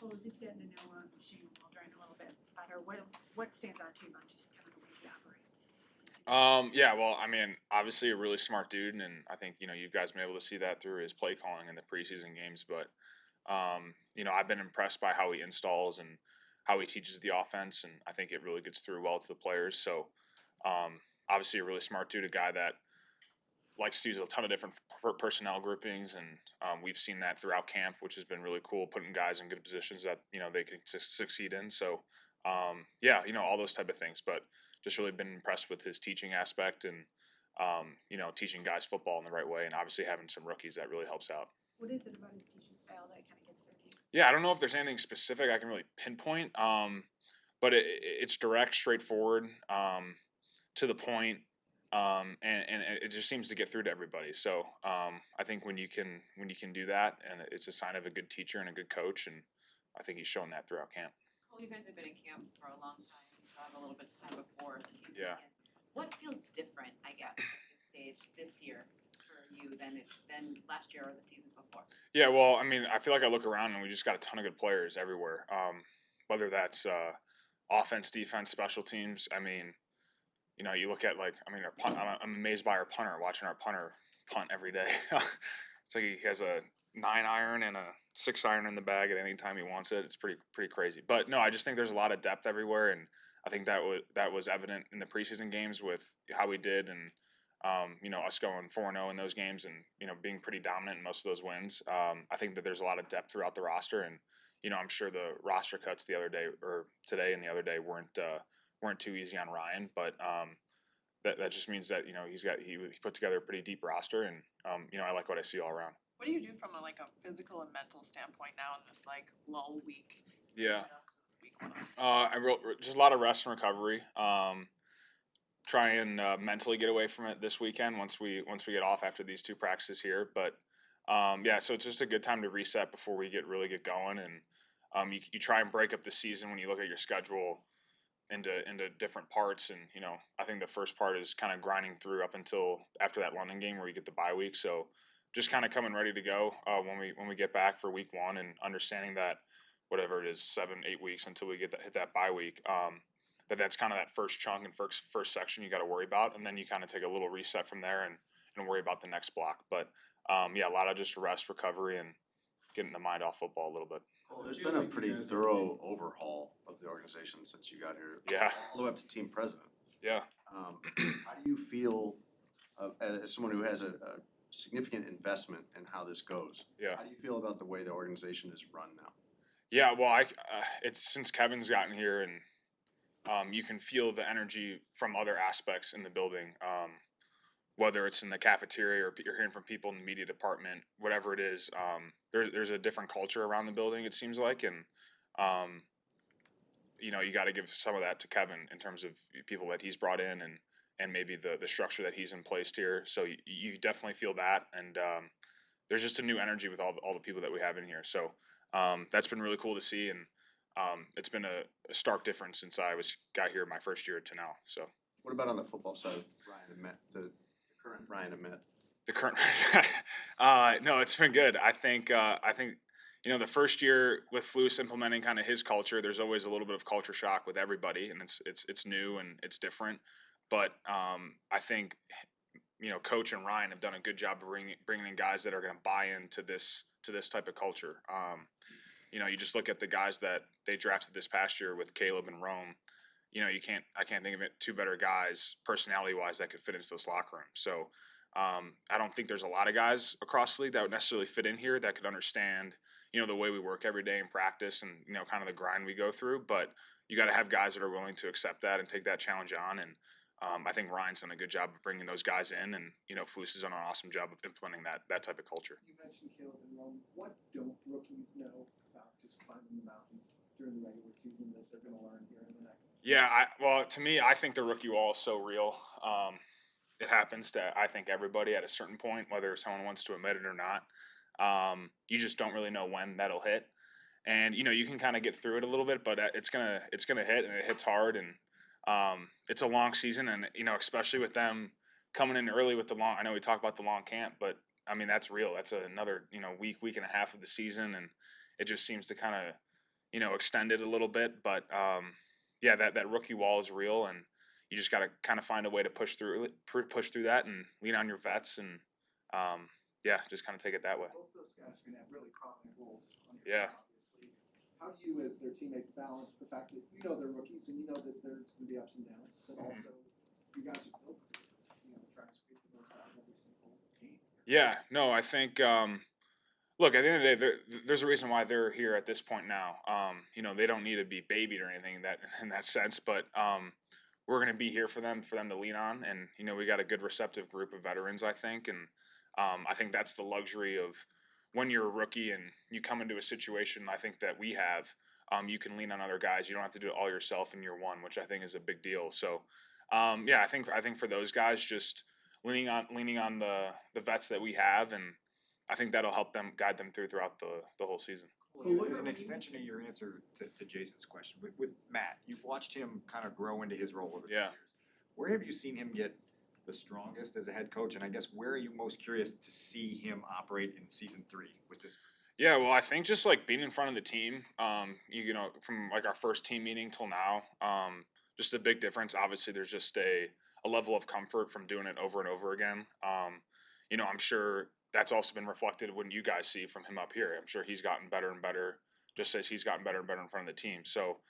Cole, as if getting to know Shane Waldron a little bit better, what stands out to you about just kind of the way he operates? Yeah, well, I mean, obviously a really smart dude, and I think you guys been able to see that through his play calling in the preseason games. But I've been impressed by how he installs and how he teaches the offense, and I think it really gets through well to the players. So, obviously, a really smart dude, a guy that likes to use a ton of different personnel groupings, and we've seen that throughout camp, which has been really cool, putting guys in good positions that they can succeed in. So, yeah, all those type of things. But just really been impressed with his teaching aspect and teaching guys football in the right way, and obviously having some rookies that really helps out. What is it about his teaching style that kind of gets through to you? Yeah, I don't know if there's anything specific I can really pinpoint, but it's direct, straightforward, to the point, and it just seems to get through to everybody. So I think when you can do that, and it's a sign of a good teacher and a good coach, and I think he's shown that throughout camp. Well, you guys have been in camp for a long time. You still have a little bit of time before the season Yeah. begins. What feels different, I guess, at this stage this year for you than last year or the seasons before? Yeah, well, I mean, I feel like I look around and we just got a ton of good players everywhere. Whether that's offense, defense, special teams. I mean, you look at our punt, I'm amazed by our punter, watching our punter punt every day. It's like he has a 9-iron and a 6-iron in the bag at any time he wants it. It's pretty crazy. But no, I just think there's a lot of depth everywhere, and I think that was evident in the preseason games with how we did, and us going 4-0 in those games, and being pretty dominant in most of those wins. I think that there's a lot of depth throughout the roster, and I'm sure the roster cuts the other day or today and the other day weren't too easy on Ryan, but that just means that he put together a pretty deep roster, and I like what I see all around. What do you do from a physical and mental standpoint now in this lull week? Yeah. Week 1 of the season? I wrote just a lot of rest and recovery. Try and mentally get away from it this weekend once we get off after these 2 practices here. But yeah, so it's just a good time to reset before we really get going, and you try and break up the season when you look at your schedule into different parts, and I think the first part is kind of grinding through up until after that London game where you get the bye week. So just kind of coming ready to go when we get back for week 1, and understanding that whatever it is, 7-8 weeks until we hit that bye week. That's kind of that first chunk and first section you got to worry about, and then you kind of take a little reset from there and worry about the next block. But yeah, a lot of just rest, recovery, and getting the mind off football a little bit. Well, there's been a pretty thorough overhaul of the organization since you got here. Yeah. All the way up to team president. Yeah. How do you feel as someone who has a significant investment in how this goes? Yeah. How do you feel about the way the organization is run now? Yeah, well, it's since Kevin's gotten here, and you can feel the energy from other aspects in the building, whether it's in the cafeteria or you're hearing from people in the media department, whatever it is. There's a different culture around the building, it seems like, and you got to give some of that to Kevin in terms of people that he's brought in, and maybe the structure that he's in place here. So you definitely feel that, and there's just a new energy with all the people that we have in here. So that's been really cool to see, and it's been a stark difference since I got here my first year to now. So what about on the football side, Ryan and Matt, the current Ryan and Matt? The current, no, it's been good. I think the first year with Flus implementing kind of his culture, there's always a little bit of culture shock with everybody, and it's new and it's different. But I think Coach and Ryan have done a good job of bringing in guys that are going to buy into this type of culture. You just look at the guys that they drafted this past year with Caleb and Rome. I can't think of 2 better guys personality wise that could fit into this locker room. So I don't think there's a lot of guys across the league that would necessarily fit in here that could understand the way we work every day in practice, and kind of the grind we go through. But you got to have guys that are willing to accept that and take that challenge on. And I think Ryan's done a good job of bringing those guys in, and Flus has done an awesome job of implementing that type of culture. You mentioned Caleb and Rome. What don't rookies know about just climbing the mountain during the regular season that they're going to learn here in the next? Yeah, to me, I think the rookie wall is so real. It happens to, I think, everybody at a certain point, whether someone wants to admit it or not. You just don't really know when that'll hit, and you can kind of get through it a little bit, but it's gonna hit, and it hits hard, and it's a long season, and especially with them coming in early with the long. I know we talk about the long camp, but I mean that's real. That's another week and a half of the season, and it just seems to kind of extended a little bit. But yeah, that rookie wall is real, and you just got to kind of find a way to push through that and lean on your vets and yeah, just kind of take it that way. Both those guys are gonna have really prominent roles on your Yeah. team, obviously. How do you, as their teammates, balance the fact that you know they're rookies and you know that there's gonna be ups and downs, but also you guys are built, trying to squeeze the most out of every single game? Yeah, no, I think look, at the end of the day, there's a reason why they're here at this point now. They don't need to be babied or anything in that sense, but we're going to be here for them to lean on, and we got a good receptive group of veterans, I think, and I think that's the luxury of when you're a rookie and you come into a situation. I think that we have, you can lean on other guys. You don't have to do it all yourself in year one, which I think is a big deal. So, yeah, I think for those guys, just leaning on the vets that we have, and I think that'll help them guide them throughout the whole season. As an extension of your answer to Jason's question, with Matt, you've watched him kind of grow into his role over the Yeah. years. Where have you seen him get the strongest as a head coach, and I guess where are you most curious to see him operate in season 3 with this? Yeah, well, I think just like being in front of the team, from like our first team meeting till now, just a big difference. Obviously, there's just a level of comfort from doing it over and over again. I'm sure that's also been reflected when you guys see from him up here. I'm sure he's gotten better and better, just as he's gotten better and better in front of the team. So,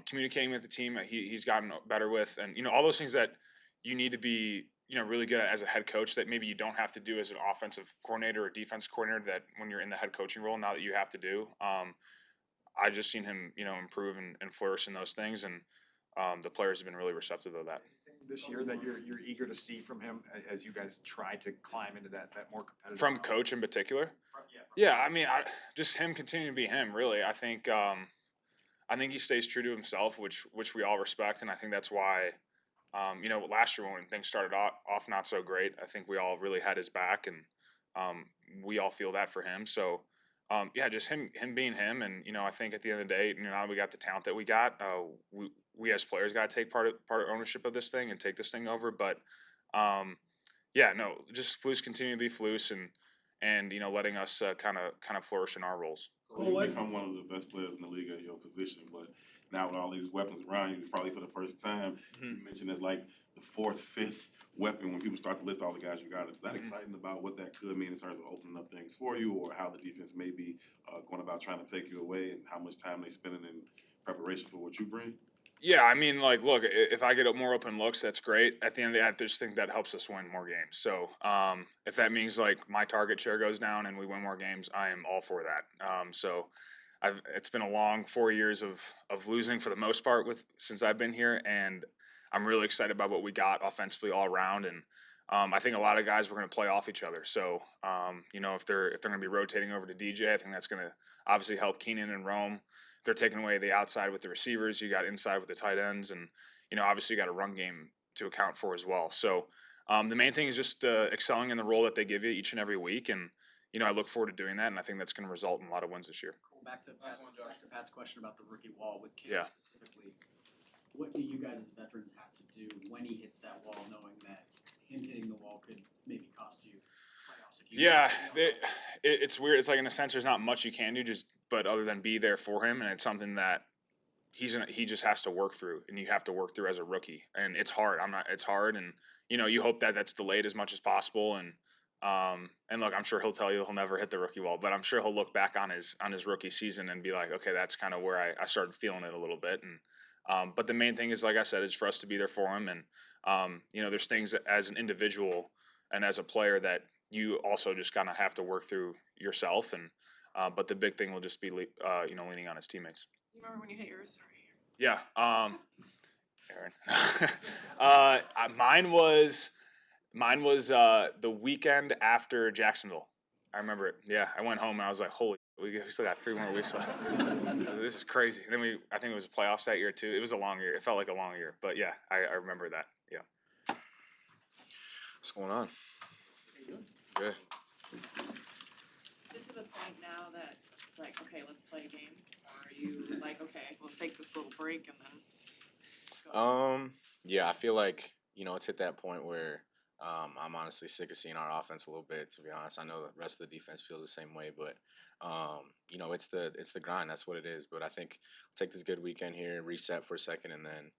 communicating with the team, he's gotten better with, and all those things that you need to be really good at as a head coach that maybe you don't have to do as an offensive coordinator or defense coordinator, that when you're in the head coaching role now that you have to do. I just seen him improve and flourish in those things, and the players have been really receptive of that. This year that you're eager to see from him as you guys try to climb into that more competitive From level? coach in particular. Yeah. Yeah, I mean, just him continuing to be him. Really, I think he stays true to himself, which we all respect, and I think that's why, last year when things started off not so great, I think we all really had his back, and we all feel that for him. So, yeah, just him being him, and I think at the end of the day, now we got the talent that we got. We as players got to take part of ownership of this thing and take this thing over. But yeah, no, just Flus continue to be Flus, and letting us kind of flourish in our roles. You become one of the best players in the league at your position, but now with all these weapons around you, probably for the first time, you mentioned as like the 4th, 5th weapon when people start to list all the guys you got. Is that exciting about what that could mean in terms of opening up things for you, or how the defense may be going about trying to take you away, and how much time they spending in preparation for what you bring? Yeah, I mean, like, look, if I get more open looks, that's great. At the end of the day, I just think that helps us win more games. So if that means, like, my target share goes down and we win more games, I am all for that. So it's been a long 4 years of losing for the most part since I've been here, and I'm really excited about what we got offensively all around. And I think a lot of guys were going to play off each other. So, if they're going to be rotating over to DJ, I think that's going to obviously help Keenan and Rome. They're taking away the outside with the receivers. You got inside with the tight ends, and obviously you got a run game to account for as well. So the main thing is just excelling in the role that they give you each and every week, and I look forward to doing that, and I think that's going to result in a lot of wins this year. Back to Pat's question about the rookie wall with Cam Yeah. specifically. What do you guys as veterans have to do when he hits that wall, knowing that him hitting the wall could maybe cost you playoffs? Yeah, it's weird. It's like, in a sense, there's not much you can do, but other than be there for him, and it's something that he just has to work through, and you have to work through as a rookie, and it's hard. It's hard, and you hope that that's delayed as much as possible, and look, I'm sure he'll tell you he'll never hit the rookie wall, but I'm sure he'll look back on his rookie season and be like, okay, that's kind of where I started feeling it a little bit, and but the main thing is, like I said, is for us to be there for him, and there's things as an individual and as a player that you also just kind of have to work through yourself, and but the big thing will just be leaning on his teammates. You remember when you hit yours? Yeah, Aaron. Mine was the weekend after Jacksonville. I remember it. Yeah, I went home and I was like, holy, we still got 3 more weeks left. This is crazy. And then I think it was the playoffs that year too. It was a long year. It felt like a long year, but yeah, I remember that. Yeah. What's going on? Good. Is it to the point now that it's like, okay, let's play a game? Or are you like, okay, we'll take this little break and then go? Yeah, I feel like, it's hit that point where I'm honestly sick of seeing our offense a little bit, to be honest. I know the rest of the defense feels the same way, but you know, it's the grind. That's what it is. But I think take this good weekend here, reset for a second, and then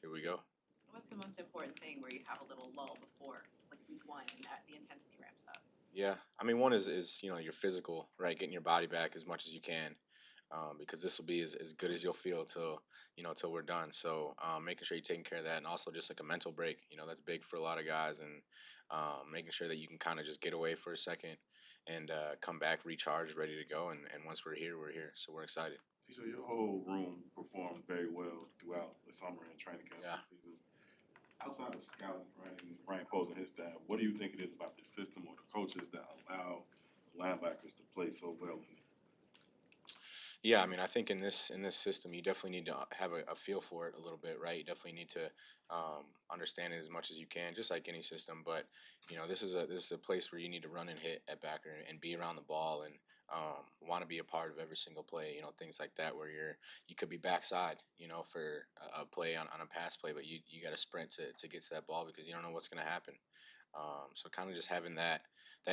here we go. What's the most important thing where you have a little lull before, like week 1, and that the intensity ramps up? Yeah, I mean, one is you know your physical, right? Getting your body back as much as you can, because this will be as good as you'll feel till we're done. So making sure you're taking care of that, and also just like a mental break. You know, that's big for a lot of guys, and making sure that you can kind of just get away for a second and come back recharged, ready to go. And once we're here, we're here. So we're excited. So your whole room performed very well throughout the summer and training camp Yeah. season. Outside of scouting, right, and Ryan Poles and his staff, what do you think it is about the system or the coaches that allow linebackers to play so well in it? Yeah, I mean, I think in this system, you definitely need to have a feel for it a little bit, right? You definitely need to understand it as much as you can, just like any system. But you know, this is a place where you need to run and hit at backer and be around the ball and want to be a part of every single play. You know, things like that where you could be backside, you know, for a play on a pass play, but you got to sprint to get to that ball because you don't know what's going to happen. So kind of just having that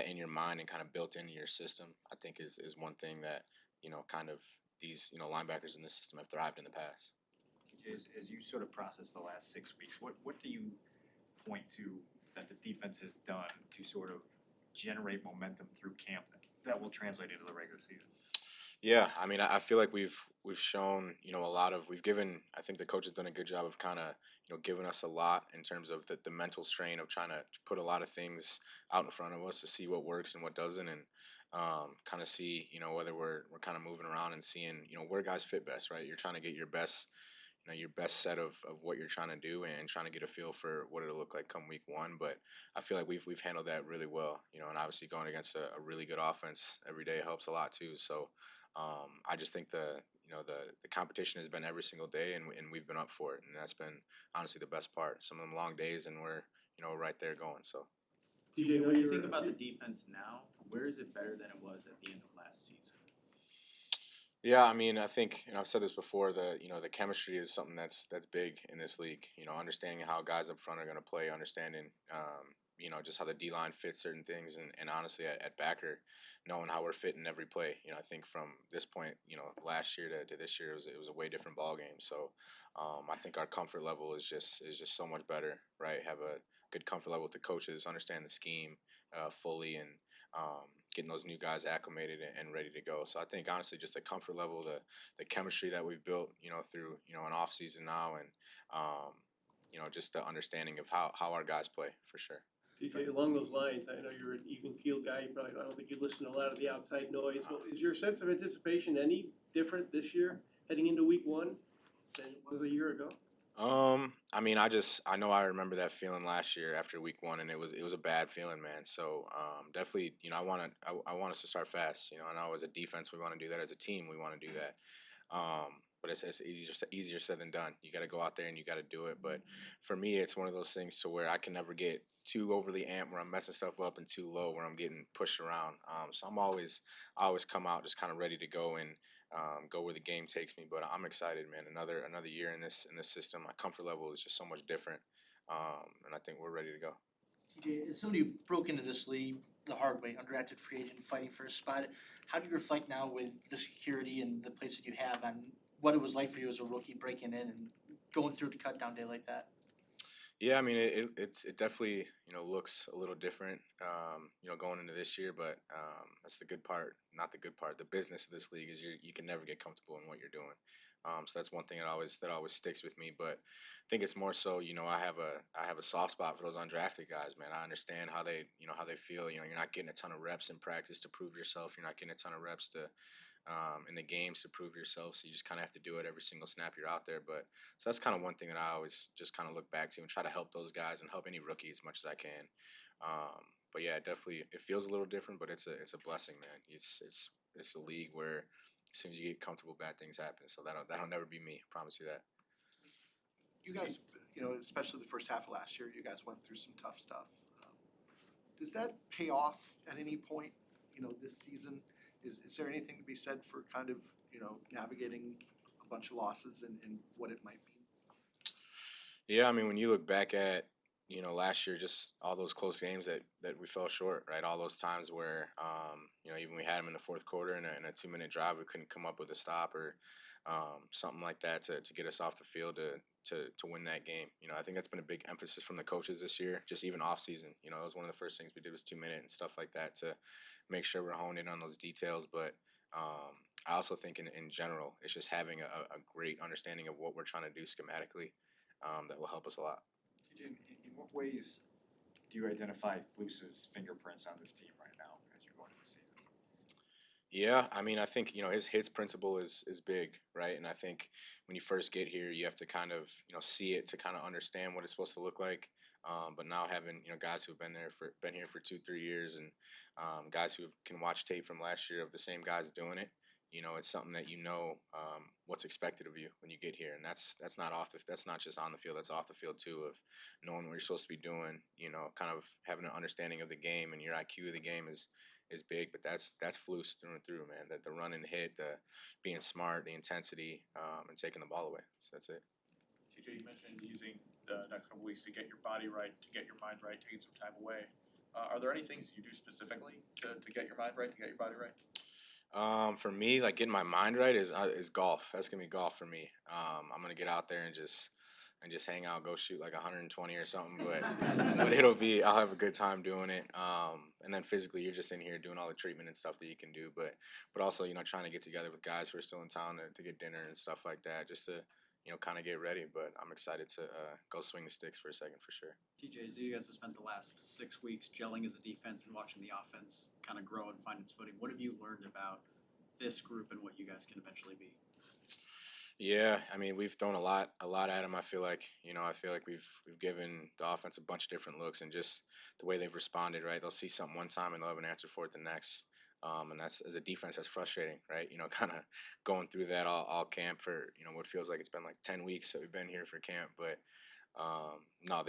in your mind and kind of built into your system, I think is one thing that you know kind of these linebackers in this system have thrived in the past. As you sort of process the last 6 weeks, what do you point to that the defense has done to sort of generate momentum through camp that will translate into the regular season? Yeah, I mean, I feel like we've shown a lot of we've given. I think the coach has done a good job of kind of giving us a lot in terms of the mental strain of trying to put a lot of things out in front of us to see what works and what doesn't, and kind of see whether we're kind of moving around and seeing where guys fit best. Right, you're trying to get your best set of what you're trying to do and trying to get a feel for what it'll look like come week 1. But I feel like we've handled that really well. And obviously going against a really good offense every day helps a lot too. So. I just think the competition has been every single day, and we've been up for it, and that's been honestly the best part. Some of them long days, and we're right there going. So, TJ, when you think about the defense now, where is it better than it was at the end of last season? yeah, I mean, I think I've said this before. The chemistry is something that's big in this league. Understanding how guys up front are going to play, understanding just how the D line fits certain things, and honestly at backer, knowing how we're fitting every play. I think from this point, last year to this year, it was a way different ball game. So I think our comfort level is just so much better, right? Have a good comfort level with the coaches, understand the scheme fully, and getting those new guys acclimated and ready to go. So I think honestly, just the comfort level, the chemistry that we've built, through an off season now, and just the understanding of how our guys play for sure. TJ, along those lines, I know you're an even field guy. I don't think you listen to a lot of the outside noise. Well, is your sense of anticipation any different this year, heading into week 1, than it was a year ago? I mean, I know I remember that feeling last year after week 1, and it was a bad feeling, man. So definitely, I want us to start fast. I know as a defense we want to do that. As a team, we want to do that. But it's easier said than done. You got to go out there and you got to do it. But for me, it's one of those things to where I can never get too overly amped where I'm messing stuff up, and too low where I'm getting pushed around. So I always come out just kind of ready to go and go where the game takes me. But I'm excited, man. Another year in this system. My comfort level is just so much different, and I think we're ready to go. TJ, as somebody who broke into this league the hard way, undrafted free agent, fighting for a spot, how do you reflect now with the security and the place that you have on what it was like for you as a rookie breaking in and going through the cut down day like that? Yeah, I mean it definitely looks a little different going into this year, but that's the good part. Not the good part. The business of this league is you can never get comfortable in what you're doing. So that's one thing that always sticks with me. But I think it's more so I have a soft spot for those undrafted guys, man. I understand how they feel. You're not getting a ton of reps in practice to prove yourself. You're not getting a ton of reps in the games to prove yourself. So you just kind of have to do it every single snap you're out there. But so that's kind of one thing that I always just kind of look back to and try to help those guys and help any rookie as much as I can. But yeah, definitely it feels a little different, but it's a blessing, man. It's a league where as soon as you get comfortable, bad things happen. So that'll never be me. I promise you that. You guys, especially the first half of last year, you guys went through some tough stuff. Does that pay off at any point, this season? Is there anything to be said for kind of, navigating a bunch of losses and what it might mean? Yeah, I mean, when you look back at, last year, just all those close games that we fell short, right? All those times where, even we had them in the fourth quarter in a 2-minute drive, we couldn't come up with a stop or something like that to get us off the field to win that game. I think that's been a big emphasis from the coaches this year, just even off season. It was one of the first things we did was 2-minute and stuff like that to make sure we're honed in on those details. But I also think in general, it's just having a great understanding of what we're trying to do schematically that will help us a lot. TJ, in what ways do you identify Flus's fingerprints on this team right now as you're going into the season? Yeah, I think his hits principle is big, right? And I think when you first get here, you have to kind of see it to kind of understand what it's supposed to look like. But now having guys who've been here for 2-3 years, and guys who can watch tape from last year of the same guys doing it, it's something that what's expected of you when you get here, and that's not just on the field, that's off the field too, of knowing what you're supposed to be doing, kind of having an understanding of the game, and your IQ of the game is big, but that's Flus through and through, man. The run and hit, the being smart, the intensity, and taking the ball away. So that's it. TJ, you mentioned using the next couple weeks to get your body right, to get your mind right, taking some time away. Are there any things you do specifically to get your mind right, to get your body right? For me, like getting my mind right is golf. That's gonna be golf for me. I'm gonna get out there and just hang out, go shoot like 120 or something. But I'll have a good time doing it. And then physically, you're just in here doing all the treatment and stuff that you can do. But also, trying to get together with guys who are still in town to get dinner and stuff like that, just to kind of get ready. But I'm excited to go swing the sticks for a second for sure. TJ, so you guys have spent the last 6 weeks gelling as a defense and watching the offense kind of grow and find its footing. What have you learned about this group and what you guys can eventually be? Yeah, we've thrown a lot at them. I feel like we've given the offense a bunch of different looks, and just the way they've responded. Right, they'll see something one time and they'll have an answer for it the next. And that's, as a defense, that's frustrating, right? Kind of going through that all camp for what feels like it's been like 10 weeks that we've been here for camp. But no,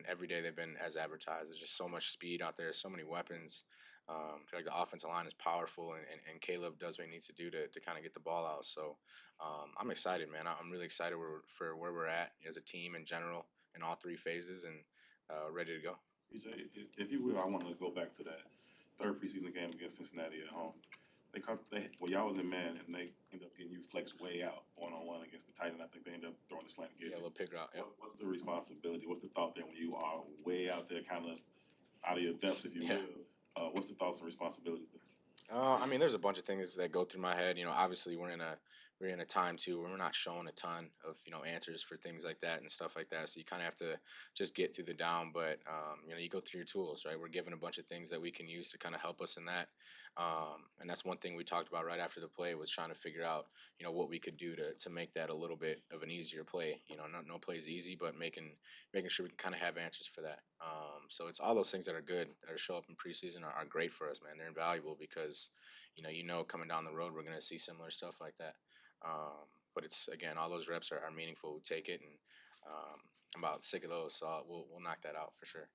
every day they've been as advertised. There's just so much speed out there, so many weapons. I feel like the offensive line is powerful, and Caleb does what he needs to do to kind of get the ball out. So I'm excited, man. I'm really excited for where we're at as a team in general in all three phases, and ready to go. CJ, if you will, I want to go back to that third preseason game against Cincinnati at home. Y'all was in man, and they ended up getting you flexed way out one-on-one against the tight end. I think they ended up throwing the slant and getting a little pick route. Yep. What's the responsibility? What's the thought there when you are way out there, kind of out of your depths, if you will? What's the thoughts and responsibilities there? There's a bunch of things that go through my head. Obviously we're in a time too where we're not showing a ton of answers for things like that and stuff like that. So you kind of have to just get through the down. But you go through your tools, right? We're given a bunch of things that we can use to kind of help us in that. And that's one thing we talked about right after the play, was trying to figure out what we could do to make that a little bit of an easier play. No play is easy, but making sure we can kind of have answers for that. So it's all those things that are good, that show up in preseason are great for us, man. They're invaluable because coming down the road we're going to see similar stuff like that. But it's, again, all those reps are meaningful. We take it, and I'm about sick of those, so we'll knock that out for sure.